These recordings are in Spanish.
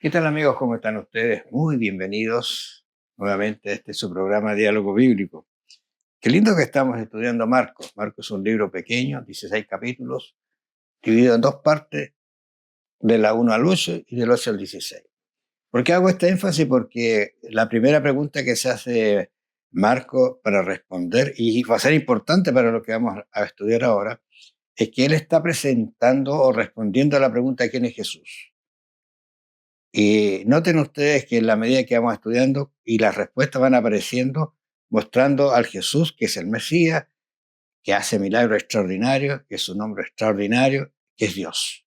¿Qué tal amigos? ¿Cómo están ustedes? Muy bienvenidos nuevamente a este su programa Diálogo Bíblico. Qué lindo que estamos estudiando Marcos. Marcos es un libro pequeño, 16 capítulos, dividido en dos partes, de la 1 al 8 y del 8 al 16. ¿Por qué hago este énfasis? Porque la primera pregunta que se hace Marcos para responder, y va a ser importante para lo que vamos a estudiar ahora, es que él está presentando o respondiendo a la pregunta ¿quién es Jesús? Y noten ustedes que en la medida que vamos estudiando y las respuestas van apareciendo, mostrando al Jesús que es el Mesías, que hace milagros extraordinarios, que es un hombre extraordinario, que es Dios.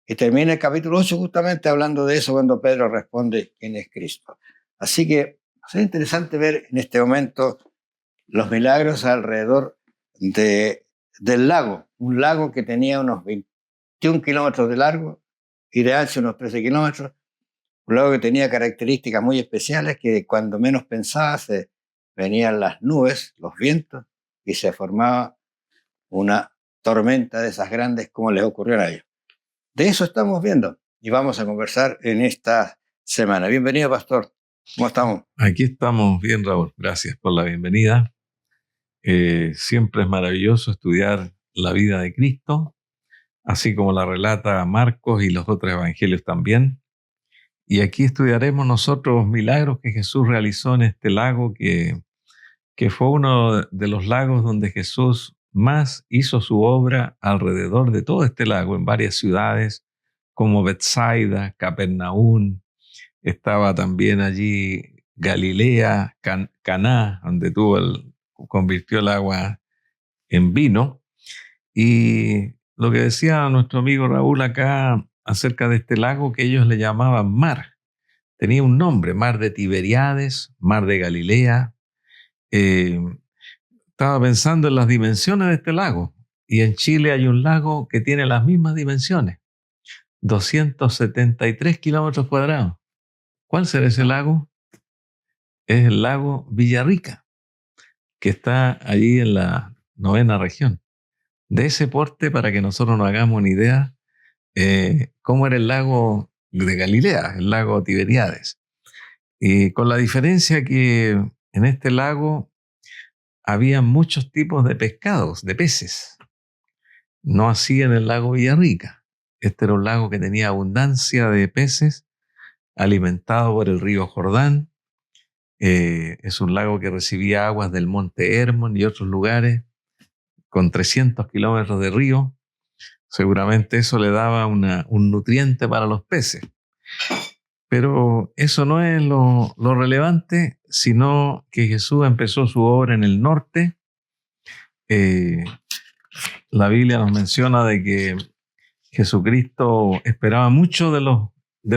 Y termina el capítulo 8 justamente hablando de eso cuando Pedro responde quién es Cristo. Así que es interesante ver en este momento los milagros alrededor del lago, un lago que tenía unos 21 kilómetros de largo y de ancho unos 13 kilómetros. Un lago que tenía características muy especiales que cuando menos pensaba se venían las nubes, los vientos, y se formaba una tormenta de esas grandes como les ocurrió a ellos. De eso estamos viendo y vamos a conversar en esta semana. Bienvenido, pastor. ¿Cómo estamos? Aquí estamos bien, Raúl. Gracias por la bienvenida. Siempre es maravilloso estudiar la vida de Cristo, así como la relata Marcos y los otros evangelios también. Y aquí estudiaremos nosotros milagros que Jesús realizó en este lago, que fue uno de los lagos donde Jesús más hizo su obra alrededor de todo este lago, en varias ciudades como Betsaida, Capernaum. Estaba también allí Galilea, Caná, donde convirtió el agua en vino. Y lo que decía nuestro amigo Raúl acá acerca de este lago que ellos le llamaban mar. Tenía un nombre, mar de Tiberíades, mar de Galilea. Eh, Estaba pensando en las dimensiones de este lago. Y en Chile hay un lago que tiene las mismas dimensiones, 273 kilómetros cuadrados. ¿Cuál será ese lago? Es el lago Villarrica, que está allí en la 9ª región. De ese porte, para que nosotros nos hagamos una idea, cómo era el lago de Galilea, el lago Tiberíades. Y con la diferencia que en este lago había muchos tipos de pescados, de peces. No así en el lago Villarrica. Este era un lago que tenía abundancia de peces, alimentado por el río Jordán. Es un lago que recibía aguas del monte Hermón y otros lugares, con 300 kilómetros de río. Seguramente eso le daba un nutriente para los peces. Pero eso no es lo relevante, sino que Jesús empezó su obra en el norte. La Biblia nos menciona de que Jesucristo esperaba mucho de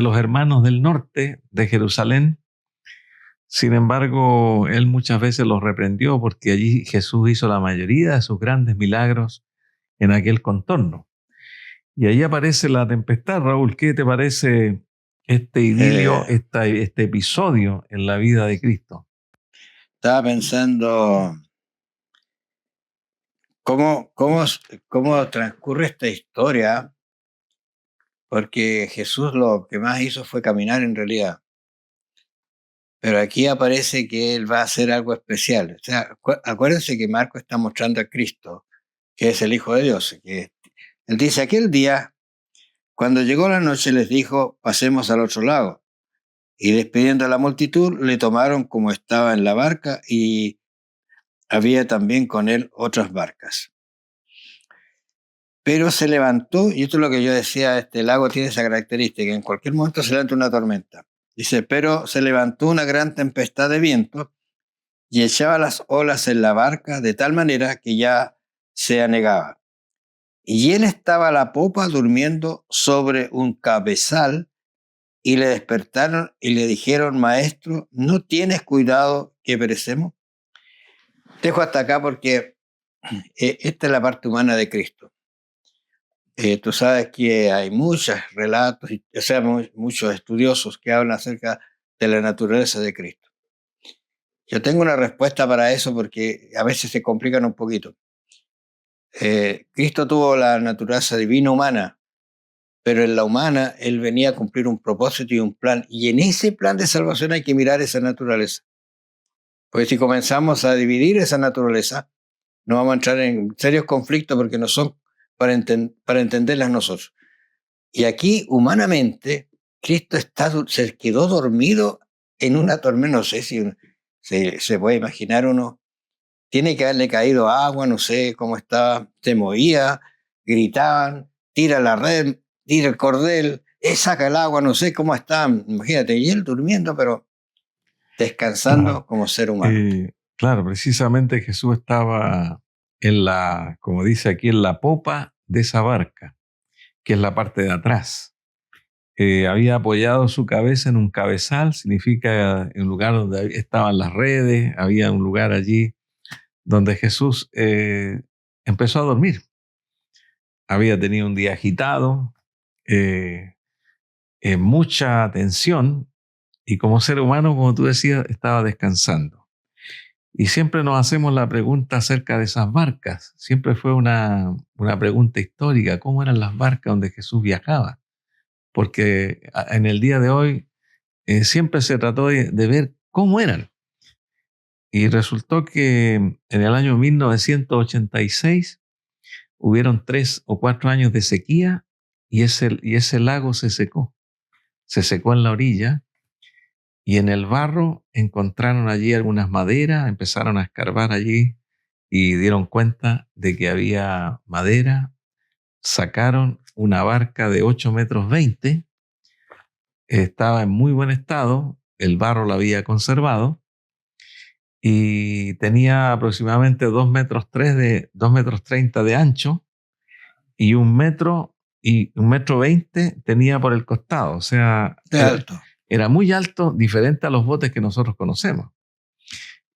los hermanos del norte de Jerusalén. Sin embargo, él muchas veces los reprendió porque allí Jesús hizo la mayoría de sus grandes milagros en aquel contorno. Y ahí aparece la tempestad. Raúl, ¿qué te parece este idilio, Eh, este episodio en la vida de Cristo? Estaba pensando cómo, cómo, cómo transcurre esta historia, porque Jesús lo que más hizo fue caminar en realidad. Pero aquí aparece que él va a hacer algo especial. O sea, acuérdense que Marco está mostrando a Cristo, que es el Hijo de Dios. Él dice, aquel día, cuando llegó la noche, les dijo, pasemos al otro lado. Y despidiendo a la multitud, le tomaron como estaba en la barca y había también con él otras barcas. Pero se levantó, y esto es lo que yo decía, este lago tiene esa característica, en cualquier momento se levanta una tormenta. Dice, pero se levantó una gran tempestad de viento y echaba las olas en la barca de tal manera que ya se anegaba. Y él estaba a la popa durmiendo sobre un cabezal y le despertaron y le dijeron, maestro, ¿no tienes cuidado que perecemos? Dejo hasta acá porque esta es la parte humana de Cristo. Tú sabes que hay muchos relatos, o sea, muchos estudiosos que hablan acerca de la naturaleza de Cristo. Yo tengo una respuesta para eso porque a veces se complican un poquito. Cristo tuvo la naturaleza divina humana, pero en la humana Él venía a cumplir un propósito y un plan, y en ese plan de salvación hay que mirar esa naturaleza. Porque si comenzamos a dividir esa naturaleza, no vamos a entrar en serios conflictos porque no son para entenderlas nosotros. Y aquí, humanamente, Cristo se quedó dormido en una tormenta. No sé si se puede imaginar uno. Tiene que haberle caído agua, no sé cómo estaba. Se movía, gritaban, tira la red, tira el cordel, saca el agua, no sé cómo está. Imagínate, y él durmiendo, pero descansando como ser humano. Claro, precisamente Jesús estaba como dice aquí, en la popa de esa barca, que es la parte de atrás. Había apoyado su cabeza en un cabezal, significa en un lugar donde estaban las redes, había un lugar allí donde Jesús empezó a dormir. Había tenido un día agitado, mucha tensión, y como ser humano, como tú decías, estaba descansando. Y siempre nos hacemos la pregunta acerca de esas barcas. Siempre fue una pregunta histórica, ¿cómo eran las barcas donde Jesús viajaba? Porque en el día de hoy siempre se trató de ver cómo eran. Y resultó que en el año 1986 hubieron 3 o 4 años de sequía y ese lago se secó. Se secó en la orilla y en el barro encontraron allí algunas maderas, empezaron a escarbar allí y dieron cuenta de que había madera. Sacaron una barca de 8,20 metros, estaba en muy buen estado, el barro la había conservado y tenía aproximadamente 2,3 metros de ancho y 1,20 metros tenía por el costado, o sea, Alto. Era muy alto, diferente a los botes que nosotros conocemos.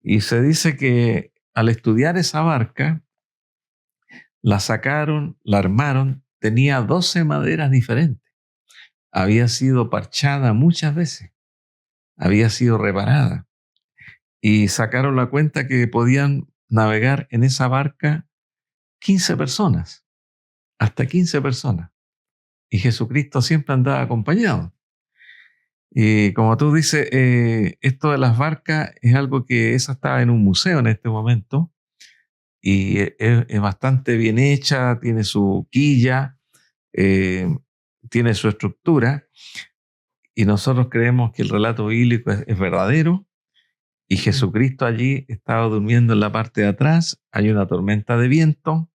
Y se dice que al estudiar esa barca, la sacaron, la armaron, tenía 12 maderas diferentes. Había sido parchada muchas veces, había sido reparada. Y sacaron la cuenta que podían navegar en esa barca 15 personas, hasta 15 personas. Y Jesucristo siempre andaba acompañado. Y como tú dices, esto de las barcas es algo que esa está en un museo en este momento y es bastante bien hecha, tiene su quilla, tiene su estructura y nosotros creemos que el relato bíblico es verdadero y Jesucristo allí estaba durmiendo en la parte de atrás, hay una tormenta de viento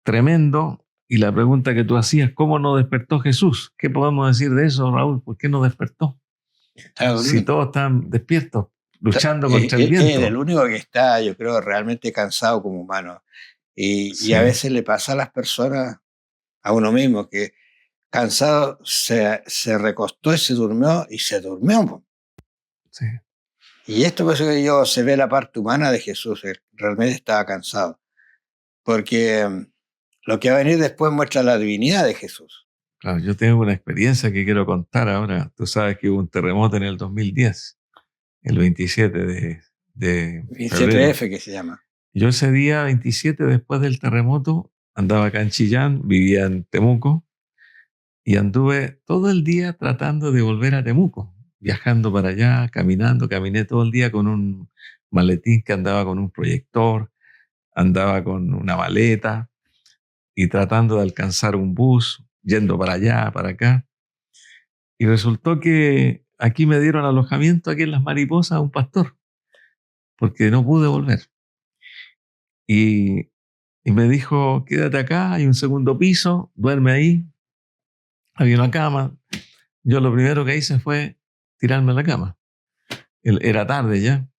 tremendo y la pregunta que tú hacías, ¿cómo no despertó Jesús? ¿Qué podemos decir de eso, Raúl? ¿Por qué no despertó? Si todos están despiertos, luchando contra el viento. Es el único que está, yo creo, realmente cansado como humano. Y a veces le pasa a las personas, a uno mismo, que cansado se recostó y se durmió. Sí. Y esto por eso que se ve la parte humana de Jesús, él realmente estaba cansado. Porque lo que va a venir después muestra la divinidad de Jesús. Claro, yo tengo una experiencia que quiero contar ahora. Tú sabes que hubo un terremoto en el 2010, el 27 de 27F que se llama. Yo ese día 27 después del terremoto andaba acá en Chillán, vivía en Temuco y anduve todo el día tratando de volver a Temuco, viajando para allá, caminé todo el día con un maletín que andaba con un proyector, andaba con una maleta y tratando de alcanzar un bus, yendo para allá, para acá. Y resultó que aquí me dieron alojamiento, aquí en Las Mariposas, a un pastor, porque no pude volver. Y me dijo, quédate acá, hay un segundo piso, duerme ahí. Había una cama. Yo lo primero que hice fue tirarme a la cama. Era tarde ya.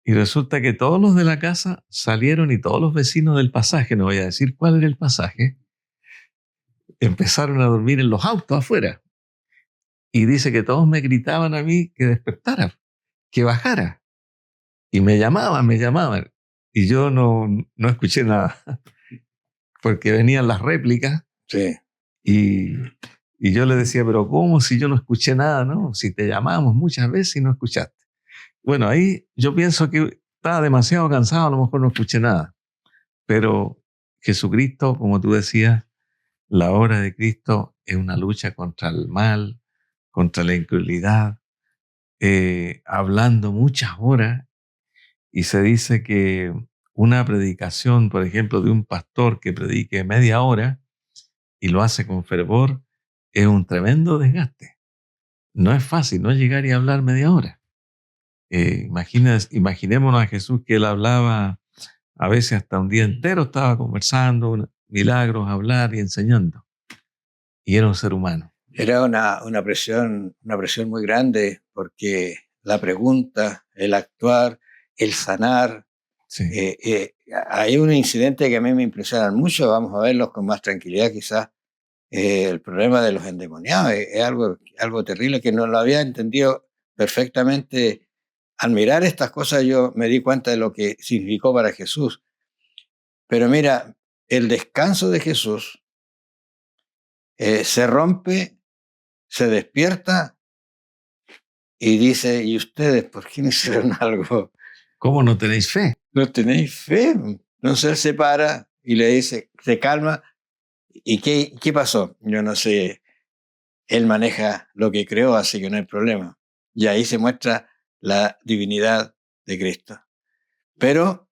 Y resulta que todos los de la casa salieron y todos los vecinos del pasaje, no voy a decir cuál era el pasaje, empezaron a dormir en los autos afuera. Y dice que todos me gritaban a mí que despertara, que bajara. Y me llamaban. Y yo no escuché nada. Porque venían las réplicas. Sí. Y yo le decía, pero ¿cómo si yo no escuché nada, no? Si te llamamos muchas veces y no escuchaste. Bueno, ahí yo pienso que estaba demasiado cansado, a lo mejor no escuché nada. Pero Jesucristo, como tú decías, La obra de Cristo es una lucha contra el mal, contra la incredulidad, hablando muchas horas, y se dice que una predicación, por ejemplo, de un pastor que predique media hora y lo hace con fervor, es un tremendo desgaste. No es fácil, no llegar y hablar media hora. Imaginémonos a Jesús, que él hablaba a veces hasta un día entero, estaba conversando, milagros, hablar y enseñando. Y era un ser humano. Era una presión muy grande, porque la pregunta, el actuar, el sanar. Sí. Hay un incidente que a mí me impresiona mucho, vamos a verlos con más tranquilidad quizás. El problema de los endemoniados es algo terrible, que no lo había entendido perfectamente. Al mirar estas cosas yo me di cuenta de lo que significó para Jesús. Pero mira, el descanso de Jesús se rompe, se despierta y dice: ¿y ustedes por qué no hicieron algo? ¿Cómo no tenéis fe? No tenéis fe. Entonces él se para y le dice, se calma. ¿Y qué pasó? Yo no sé. Él maneja lo que creó, así que no hay problema. Y ahí se muestra la divinidad de Cristo. Pero,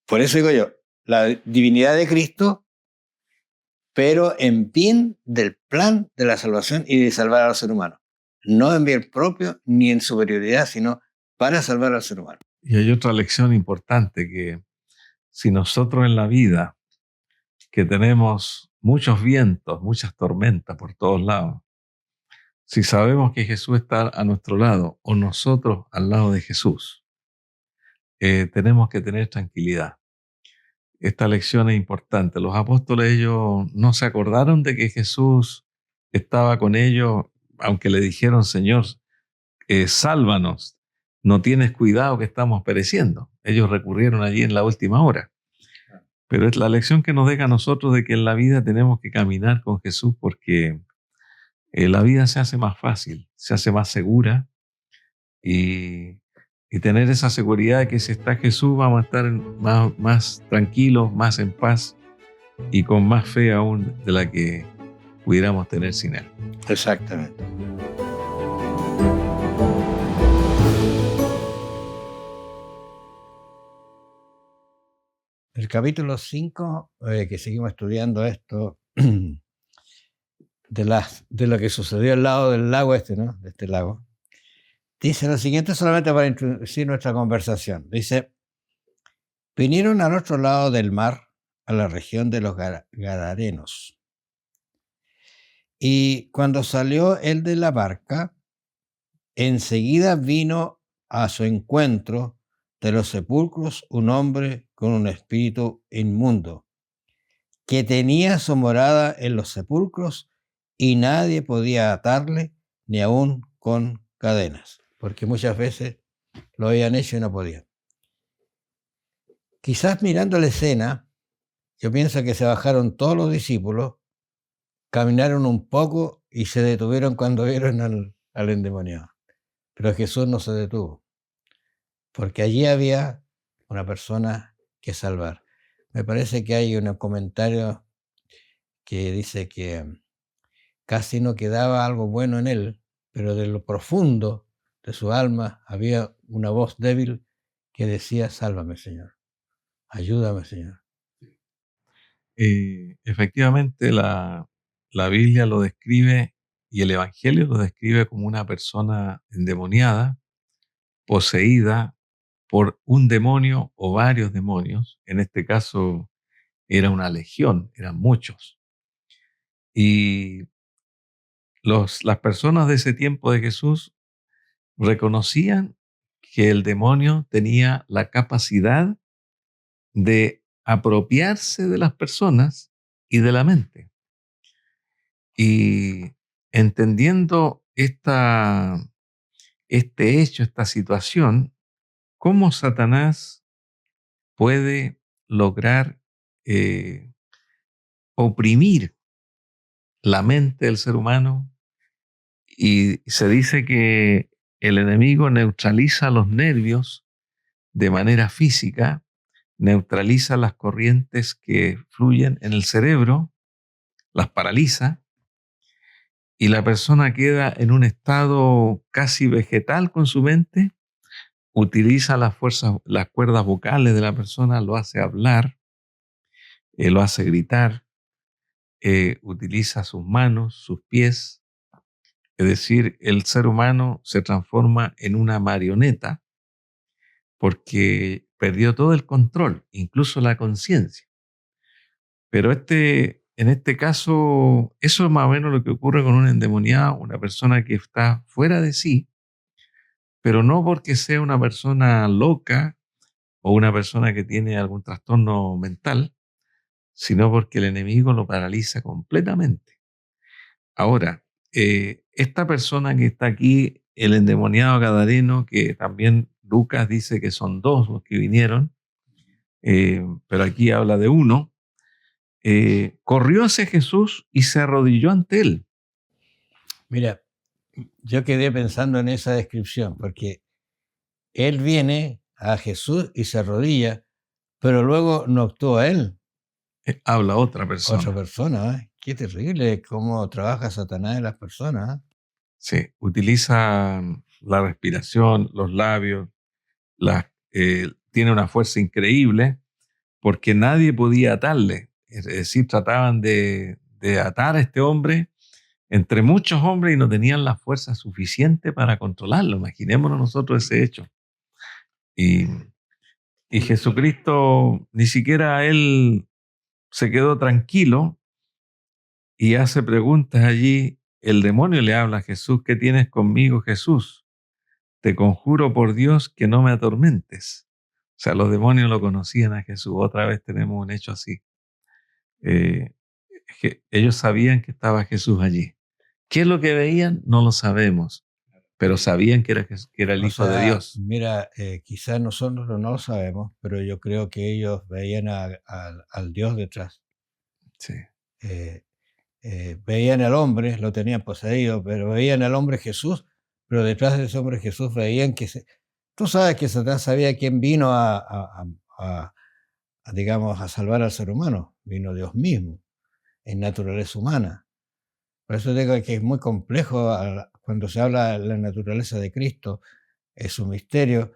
por eso digo yo, la divinidad de Cristo, pero en bien del plan de la salvación y de salvar al ser humano. No en bien propio ni en superioridad, sino para salvar al ser humano. Y hay otra lección importante, que si nosotros en la vida, que tenemos muchos vientos, muchas tormentas por todos lados, si sabemos que Jesús está a nuestro lado o nosotros al lado de Jesús, tenemos que tener tranquilidad. Esta lección es importante. Los apóstoles, ellos no se acordaron de que Jesús estaba con ellos, aunque le dijeron: Señor, sálvanos, no tienes cuidado que estamos pereciendo. Ellos recurrieron allí en la última hora. Pero es la lección que nos deja a nosotros, de que en la vida tenemos que caminar con Jesús, porque la vida se hace más fácil, se hace más segura, y tener esa seguridad de que si está Jesús vamos a estar más tranquilos, más en paz y con más fe aún de la que pudiéramos tener sin Él. Exactamente. El capítulo 5, que seguimos estudiando esto, de lo que sucedió al lado del lago ¿no? De este lago, dice lo siguiente, solamente para introducir nuestra conversación. Dice: vinieron al otro lado del mar, a la región de los Gadarenos. Y cuando salió él de la barca, enseguida vino a su encuentro de los sepulcros un hombre con un espíritu inmundo, que tenía su morada en los sepulcros, y nadie podía atarle, ni aun con cadenas, porque muchas veces lo habían hecho y no podían. Quizás mirando la escena, yo pienso que se bajaron todos los discípulos, caminaron un poco y se detuvieron cuando vieron al endemoniado. Pero Jesús no se detuvo, porque allí había una persona que salvar. Me parece que hay un comentario que dice que casi no quedaba algo bueno en él, pero de lo profundo de su alma había una voz débil que decía: sálvame, Señor, ayúdame, Señor. Efectivamente, la Biblia lo describe, y el Evangelio lo describe, como una persona endemoniada, poseída por un demonio o varios demonios. En este caso era una legión, eran muchos. Y las personas de ese tiempo de Jesús reconocían que el demonio tenía la capacidad de apropiarse de las personas y de la mente. Y entendiendo este hecho, esta situación, cómo Satanás puede lograr oprimir la mente del ser humano. Y se dice que el enemigo neutraliza los nervios de manera física, neutraliza las corrientes que fluyen en el cerebro, las paraliza y la persona queda en un estado casi vegetal con su mente, utiliza las cuerdas vocales de la persona, lo hace hablar, lo hace gritar, utiliza sus manos, sus pies. Es decir, el ser humano se transforma en una marioneta porque perdió todo el control, incluso la conciencia. Pero en este caso, eso es más o menos lo que ocurre con un endemoniado, una persona que está fuera de sí, pero no porque sea una persona loca o una persona que tiene algún trastorno mental, sino porque el enemigo lo paraliza completamente. Ahora, esta persona que está aquí, el endemoniado gadareno, que también Lucas dice que son dos los que vinieron, pero aquí habla de uno, corrió hacia Jesús y se arrodilló ante él. Mira, yo quedé pensando en esa descripción, porque él viene a Jesús y se arrodilla, pero luego no actúa él. Habla otra persona. Otra persona, ¿eh? Qué terrible cómo trabaja Satanás en las personas. ¿Eh? Sí, utiliza la respiración, los labios, tiene una fuerza increíble porque nadie podía atarle. Es decir, trataban de atar a este hombre entre muchos hombres y no tenían la fuerza suficiente para controlarlo. Imaginémonos nosotros ese hecho. Y Jesucristo, ni siquiera él se quedó tranquilo y hace preguntas allí. El demonio le habla a Jesús: ¿qué tienes conmigo, Jesús? Te conjuro por Dios que no me atormentes. O sea, los demonios lo conocían a Jesús. Otra vez tenemos un hecho así. Ellos sabían que estaba Jesús allí. ¿Qué es lo que veían? No lo sabemos, pero sabían que era el Hijo de Dios. Mira, quizás nosotros no lo sabemos, pero yo creo que ellos veían al Dios detrás. Sí. Veían al hombre, lo tenían poseído, pero veían al hombre Jesús, pero detrás de ese hombre Jesús veían que... Tú sabes que Satanás sabía quién vino digamos, a salvar al ser humano. Vino Dios mismo, en naturaleza humana. Por eso digo que es muy complejo cuando se habla de la naturaleza de Cristo, es un misterio,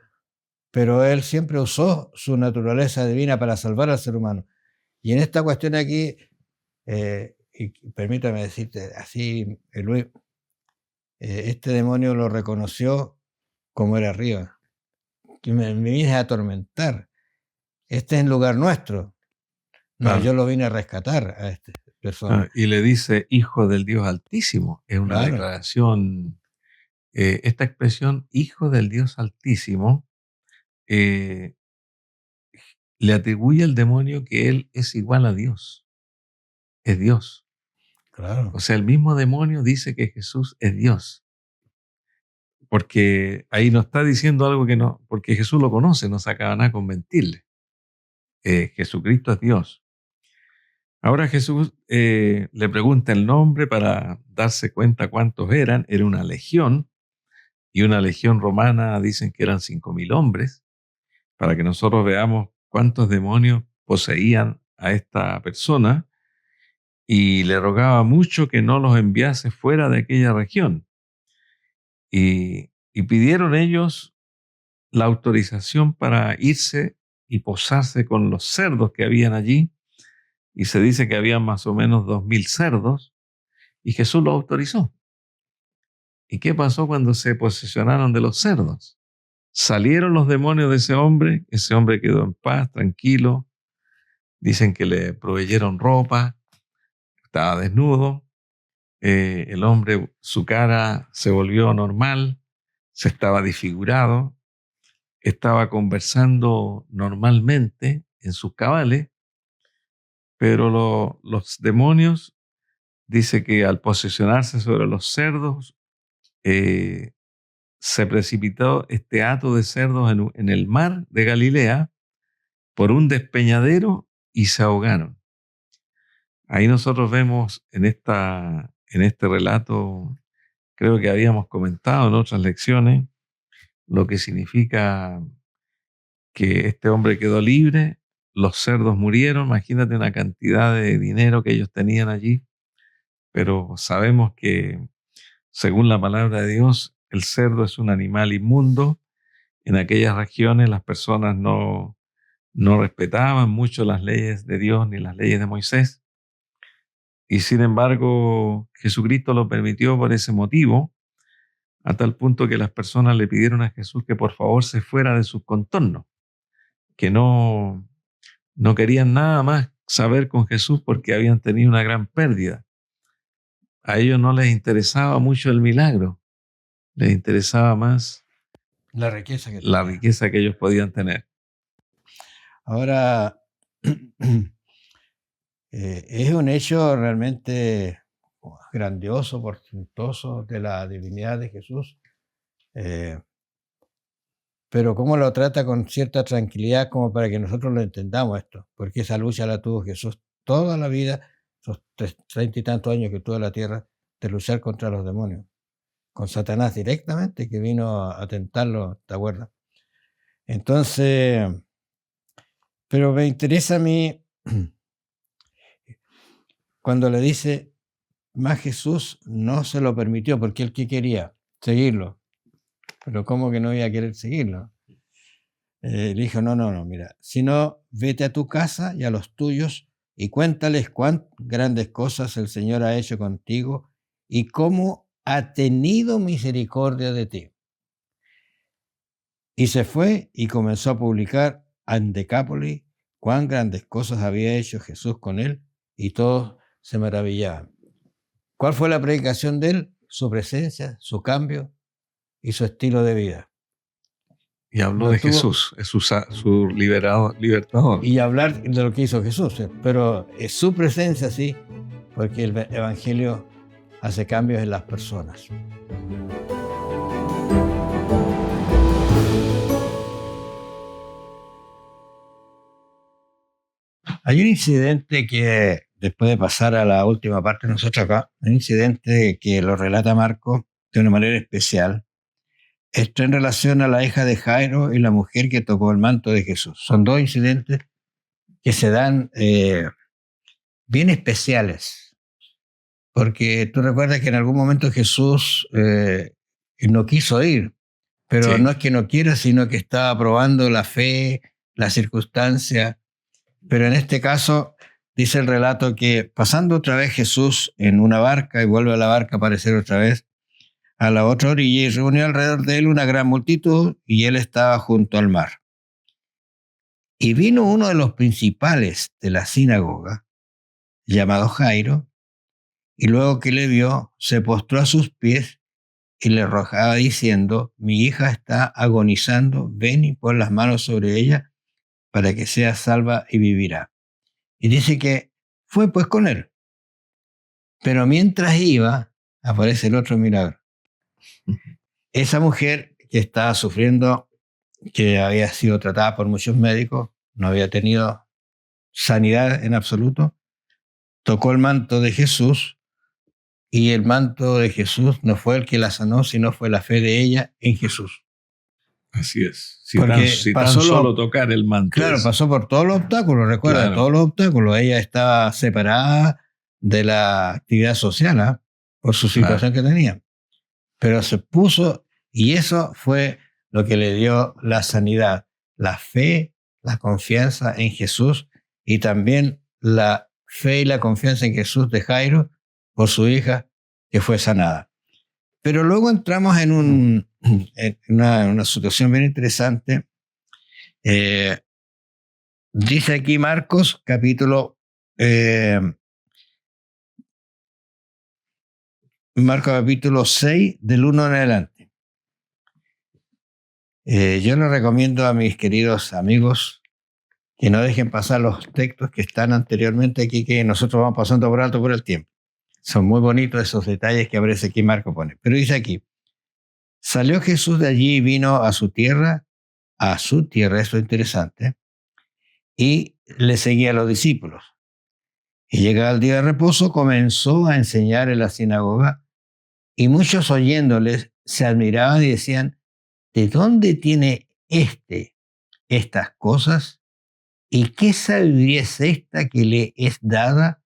pero Él siempre usó su naturaleza divina para salvar al ser humano. Y en esta cuestión aquí, y permítame decirte así, Luis, este demonio lo reconoció como era arriba, que me vine a atormentar. Este es en lugar nuestro. No, Claro. yo lo vine a rescatar a esta persona. Y le dice Hijo del Dios Altísimo. Es una Claro. declaración. Esta expresión, Hijo del Dios Altísimo, le atribuye al demonio que él es igual a Dios. Es Dios. Claro. O sea, el mismo demonio dice que Jesús es Dios. Porque ahí no está diciendo algo que no, porque Jesús lo conoce, no saca nada con mentirle. Jesucristo es Dios. Ahora Jesús le pregunta el nombre para darse cuenta cuántos eran. Era una legión, y una legión romana dicen que eran 5.000 hombres, para que nosotros veamos cuántos demonios poseían a esta persona, y le rogaba mucho que no los enviase fuera de aquella región. Y pidieron ellos la autorización para irse y posarse con los cerdos que habían allí, y se dice que había más o menos 2.000 cerdos, y Jesús lo autorizó. ¿Y qué pasó cuando se posesionaron de los cerdos? Salieron los demonios de ese hombre quedó en paz, tranquilo. Dicen que le proveyeron ropa, estaba desnudo. El hombre, su cara se volvió normal, se estaba desfigurado, estaba conversando normalmente en sus cabales, pero los demonios, dice que al posicionarse sobre los cerdos, se precipitó este hato de cerdos en el mar de Galilea por un despeñadero y se ahogaron. Ahí nosotros vemos en este relato, creo que habíamos comentado en otras lecciones, lo que significa que este hombre quedó libre, los cerdos murieron. Imagínate una cantidad de dinero que ellos tenían allí. pero sabemos que, según la palabra de Dios, el cerdo es un animal inmundo. En aquellas regiones las personas no respetaban mucho las leyes de Dios ni las leyes de Moisés. Y sin embargo, Jesucristo lo permitió por ese motivo, a tal punto que las personas le pidieron a Jesús que por favor se fuera de sus contornos, que no querían nada más saber con Jesús porque habían tenido una gran pérdida. A ellos no les interesaba mucho el milagro, les interesaba más la riqueza que ellos podían tener. Ahora, es un hecho realmente grandioso, portentoso de la divinidad de Jesús, pero cómo lo trata con cierta tranquilidad como para que nosotros lo entendamos esto, porque esa lucha la tuvo Jesús toda la vida, esos 30 y tantos años que tuvo en la tierra, de luchar contra los demonios, con Satanás directamente, que vino a tentarlo, ¿te acuerdas? Entonces, pero me interesa a mí cuando le dice, más Jesús no se lo permitió, porque él que quería seguirlo, pero ¿cómo que no iba a querer seguirlo? Le dijo, no, mira, sino vete a tu casa y a los tuyos y cuéntales cuán grandes cosas el Señor ha hecho contigo y cómo ha tenido misericordia de ti. Y se fue y comenzó a publicar en Decápolis cuán grandes cosas había hecho Jesús con él, y todos se maravillaban. ¿Cuál fue la predicación de él? Su presencia, su cambio y su estilo de vida. Y habló de Jesús, es su libertador. Y hablar de lo que hizo Jesús, pero es su presencia, sí, porque el Evangelio hace cambios en las personas. Hay un incidente que, después de pasar a la última parte de nosotros acá, un incidente que lo relata Marcos de una manera especial. Esto en relación a la hija de Jairo y la mujer que tocó el manto de Jesús. Son dos incidentes que se dan bien especiales, porque tú recuerdas que en algún momento Jesús no quiso ir, pero sí, no es que no quiera, sino que estaba probando la fe, la circunstancia. Pero en este caso dice el relato que pasando otra vez Jesús en una barca y vuelve a la barca a aparecer otra vez a la otra orilla y reunió alrededor de él una gran multitud y él estaba junto al mar. Y vino uno de los principales de la sinagoga, llamado Jairo, y luego que le vio, se postró a sus pies y le rogaba diciendo, mi hija está agonizando, ven y pon las manos sobre ella para que sea salva y vivirá. Y dice que fue pues con él. Pero mientras iba, aparece el otro milagro. Esa mujer que estaba sufriendo, que había sido tratada por muchos médicos, no había tenido sanidad en absoluto, tocó el manto de Jesús, y el manto de Jesús no fue el que la sanó, sino fue la fe de ella en Jesús. Así es. Si tan solo tocar el manto. Claro, pasó por todos los obstáculos, recuerda, claro, todos los obstáculos. Ella estaba separada de la actividad social, por su situación que tenía. Pero se puso, y eso fue lo que le dio la sanidad, la fe, la confianza en Jesús, y también la fe y la confianza en Jesús de Jairo por su hija que fue sanada. Pero luego entramos en una situación bien interesante. Dice aquí Marcos, capítulo 6, del 1 en adelante. Yo les recomiendo a mis queridos amigos que no dejen pasar los textos que están anteriormente aquí, que nosotros vamos pasando por alto por el tiempo. Son muy bonitos esos detalles que aparece aquí Marcos pone. Pero dice aquí, salió Jesús de allí y vino a su tierra, eso es interesante, y le seguía a los discípulos. Y llegado el día de reposo, comenzó a enseñar en la sinagoga, y muchos oyéndoles se admiraban y decían, ¿de dónde tiene estas cosas? ¿Y qué sabiduría es esta que le es dada?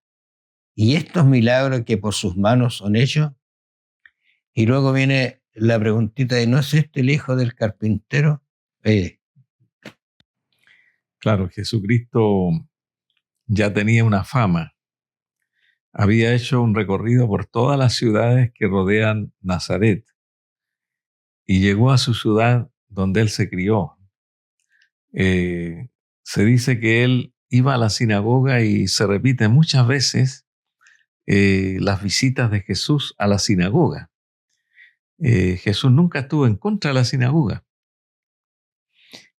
y estos milagros que por sus manos son hechos. Y luego viene la preguntita de, ¿no es este el hijo del carpintero? Claro, Jesucristo ya tenía una fama. Había hecho un recorrido por todas las ciudades que rodean Nazaret y llegó a su ciudad donde él se crió. Se dice que él iba a la sinagoga y se repite muchas veces las visitas de Jesús a la sinagoga. Jesús nunca estuvo en contra de la sinagoga.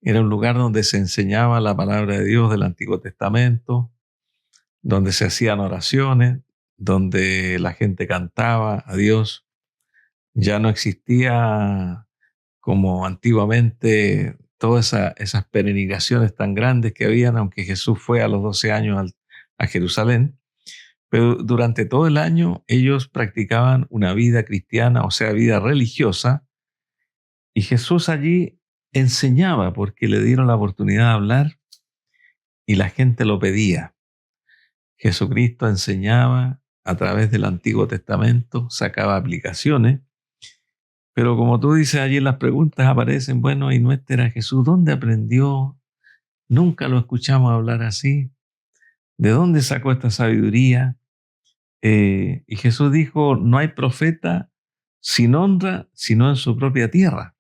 Era un lugar donde se enseñaba la palabra de Dios del Antiguo Testamento, donde se hacían oraciones, donde la gente cantaba a Dios. Ya no existía como antiguamente todas esas peregrinaciones tan grandes que habían, aunque Jesús fue a los 12 años a Jerusalén. Pero durante todo el año ellos practicaban una vida cristiana, o sea, vida religiosa, y Jesús allí enseñaba porque le dieron la oportunidad de hablar y la gente lo pedía. Jesucristo enseñaba a través del Antiguo Testamento, sacaba aplicaciones, pero como tú dices allí en las preguntas aparecen, bueno, ¿y no este era Jesús? ¿Dónde aprendió? Nunca lo escuchamos hablar así. ¿De dónde sacó esta sabiduría? Y Jesús dijo, no hay profeta sin honra, sino en su propia tierra.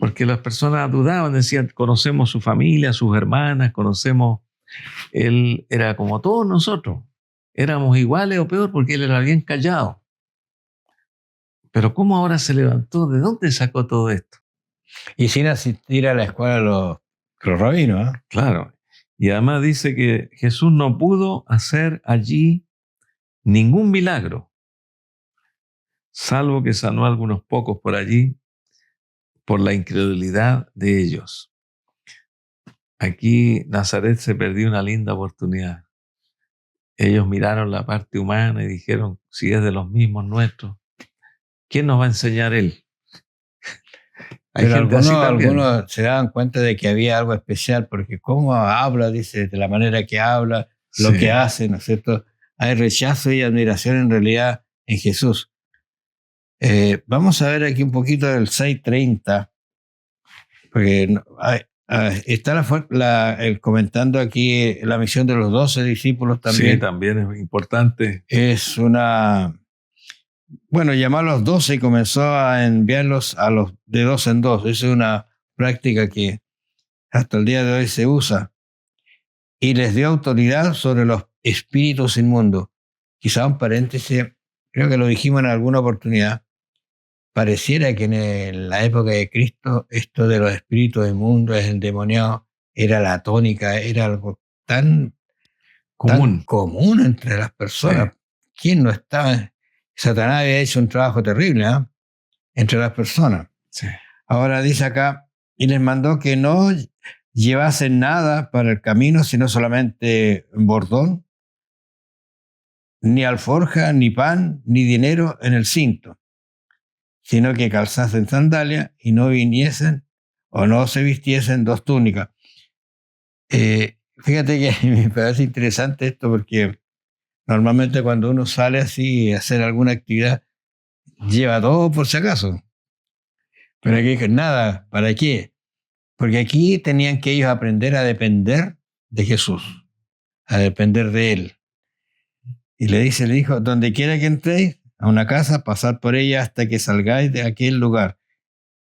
Porque las personas dudaban, decían, conocemos su familia, sus hermanas, conocemos, él era como todos nosotros. Éramos iguales o peor porque él era bien callado. Pero ¿cómo ahora se levantó? ¿De dónde sacó todo esto? Y sin asistir a la escuela de los rabinos, ¿eh? Claro. Y además dice que Jesús no pudo hacer allí ningún milagro, salvo que sanó a algunos pocos por allí, por la incredulidad de ellos. Aquí Nazaret se perdió una linda oportunidad. Ellos miraron la parte humana y dijeron, si es de los mismos nuestros, ¿quién nos va a enseñar él? Hay Pero gente así también. algunos se daban cuenta de que había algo especial, porque cómo habla, dice, de la manera que habla, lo Sí. que hace, ¿no es cierto? Hay rechazo y admiración en realidad en Jesús. Vamos a ver aquí un poquito del 6:30, porque está comentando aquí la misión de los 12 discípulos también. Sí, también es importante. Es una... Bueno, llamó a los 12 y comenzó a enviarlos a los de 2 en 2. Esa es una práctica que hasta el día de hoy se usa. Y les dio autoridad sobre los espíritus inmundos. Quizá un paréntesis, creo que lo dijimos en alguna oportunidad. Pareciera que en la época de Cristo esto de los espíritus inmundos, endemoniados, era la tónica, era algo tan común entre las personas. Sí. ¿Quién no estaba? Satanás había hecho un trabajo terrible, ¿eh? Entre las personas. Sí. Ahora dice acá, y les mandó que no llevasen nada para el camino, sino solamente bordón, ni alforja, ni pan, ni dinero en el cinto, sino que calzasen sandalias y no viniesen o no se vistiesen 2 túnicas. Fíjate que me parece interesante esto porque normalmente cuando uno sale así a hacer alguna actividad, lleva todo por si acaso. Pero aquí dije, nada, ¿para qué? Porque aquí tenían que ellos aprender a depender de Jesús, a depender de Él. Y le dijo, donde quiera que entréis a una casa, pasad por ella hasta que salgáis de aquel lugar.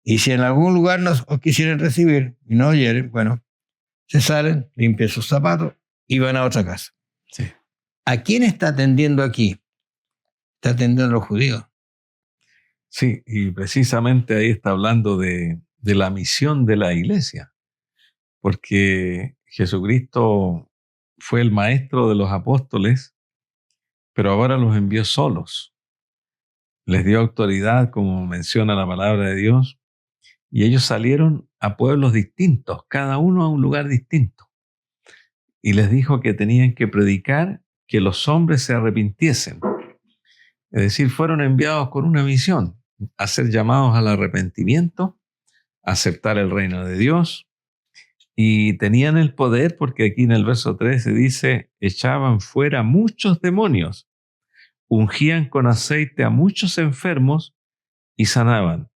Y si en algún lugar os quisieren recibir y no oyeren, bueno, se salen, limpian sus zapatos y van a otra casa. Sí. ¿A quién está atendiendo aquí? Está atendiendo a los judíos. Sí, y precisamente ahí está hablando de la misión de la iglesia, porque Jesucristo fue el maestro de los apóstoles, pero ahora los envió solos. Les dio autoridad, como menciona la palabra de Dios, y ellos salieron a pueblos distintos, cada uno a un lugar distinto. Y les dijo que tenían que predicar que los hombres se arrepintiesen. Es decir, fueron enviados con una misión, a ser llamados al arrepentimiento, a aceptar el reino de Dios, y tenían el poder porque aquí en el verso 13 dice, echaban fuera muchos demonios ungían con aceite a muchos enfermos y sanaban.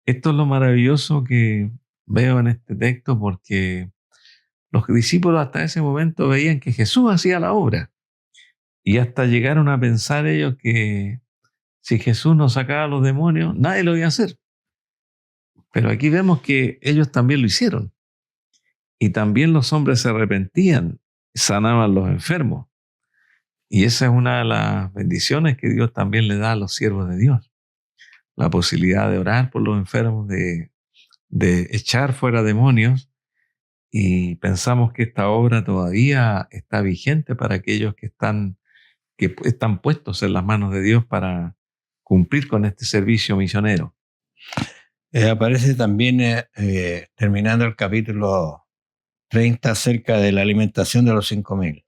Esto es lo maravilloso que veo en este texto, porque los discípulos hasta ese momento veían que Jesús hacía la obra, y hasta llegaron a pensar ellos que si Jesús no sacaba a los demonios, nadie lo iba a hacer. Pero aquí vemos que ellos también lo hicieron. Y también los hombres se arrepentían, sanaban los enfermos. Y esa es una de las bendiciones que Dios también le da a los siervos de Dios. La posibilidad de orar por los enfermos, de echar fuera demonios. Y pensamos que esta obra todavía está vigente para aquellos que están puestos en las manos de Dios para cumplir con este servicio misionero. Aparece también, terminando el capítulo 30, acerca de la alimentación de los 5.000.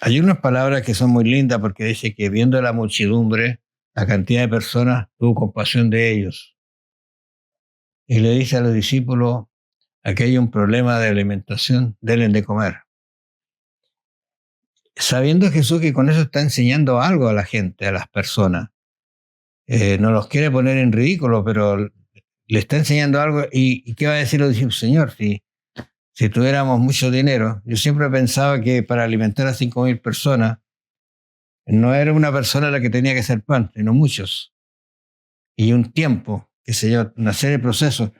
Hay unas palabras que son muy lindas, porque dice que viendo la muchedumbre, la cantidad de personas, tuvo compasión de ellos. Y le dice a los discípulos: aquí hay un problema de alimentación, denle de comer. Sabiendo Jesús que con eso está enseñando algo a la gente, a las personas. No los quiere poner en ridículo, pero le está enseñando algo. ¿Y qué va a decir los discípulos? Señor, si tuviéramos mucho dinero. Yo siempre pensaba que para alimentar a 5.000 personas, no era una persona la que tenía que hacer pan, sino muchos. Y un tiempo, qué sé yo, una serie de procesos.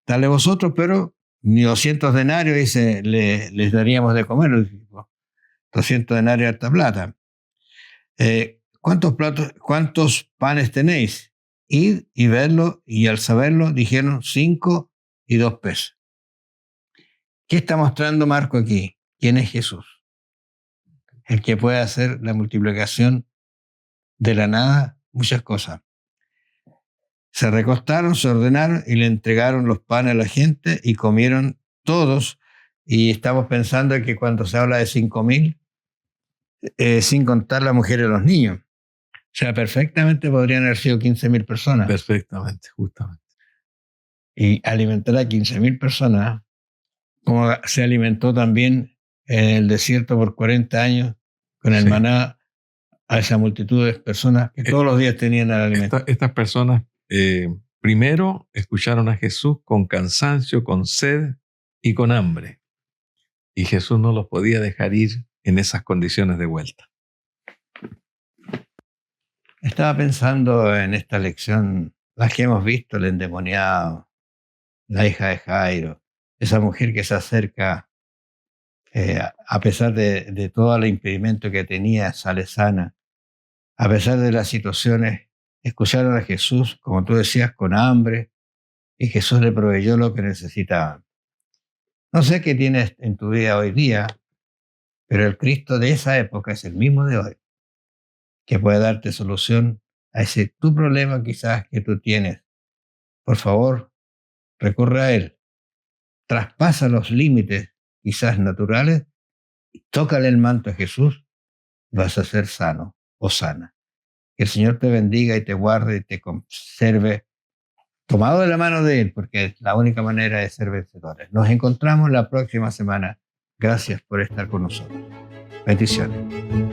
Dale vosotros, pero ni 200 denarios, dice, les daríamos de comer. 200 denarios de alta plata. ¿Cuántos panes tenéis? Id y verlo, y al saberlo dijeron 5 y 2 peces. ¿Qué está mostrando Marco aquí? ¿Quién es Jesús? El que puede hacer la multiplicación de la nada, muchas cosas. Se recostaron, se ordenaron y le entregaron los panes a la gente y comieron todos. Y estamos pensando que cuando se habla de 5.000, sin contar la mujer y los niños, o sea, perfectamente podrían haber sido 15.000 personas. Perfectamente, justamente. Y alimentar a 15.000 personas, como se alimentó también en el desierto por 40 años con el maná a esa multitud de personas que todos los días tenían el alimento. Estas personas primero escucharon a Jesús con cansancio, con sed y con hambre. Y Jesús no los podía dejar ir en esas condiciones de vuelta. Estaba pensando en esta lección, las que hemos visto, el endemoniado, la hija de Jairo, esa mujer que se acerca, a pesar de todo el impedimento que tenía, sale sana, a pesar de las situaciones, escucharon a Jesús, como tú decías, con hambre, y Jesús le proveyó lo que necesitaban. No sé qué tienes en tu vida hoy día, pero el Cristo de esa época es el mismo de hoy, que puede darte solución a ese tu problema quizás que tú tienes. Por favor, recurre a Él. Traspasa los límites quizás naturales y tócale el manto a Jesús, vas a ser sano o sana. Que el Señor te bendiga y te guarde y te conserve, tomado de la mano de Él, porque es la única manera de ser vencedores. Nos encontramos la próxima semana. Gracias por estar con nosotros. Bendiciones.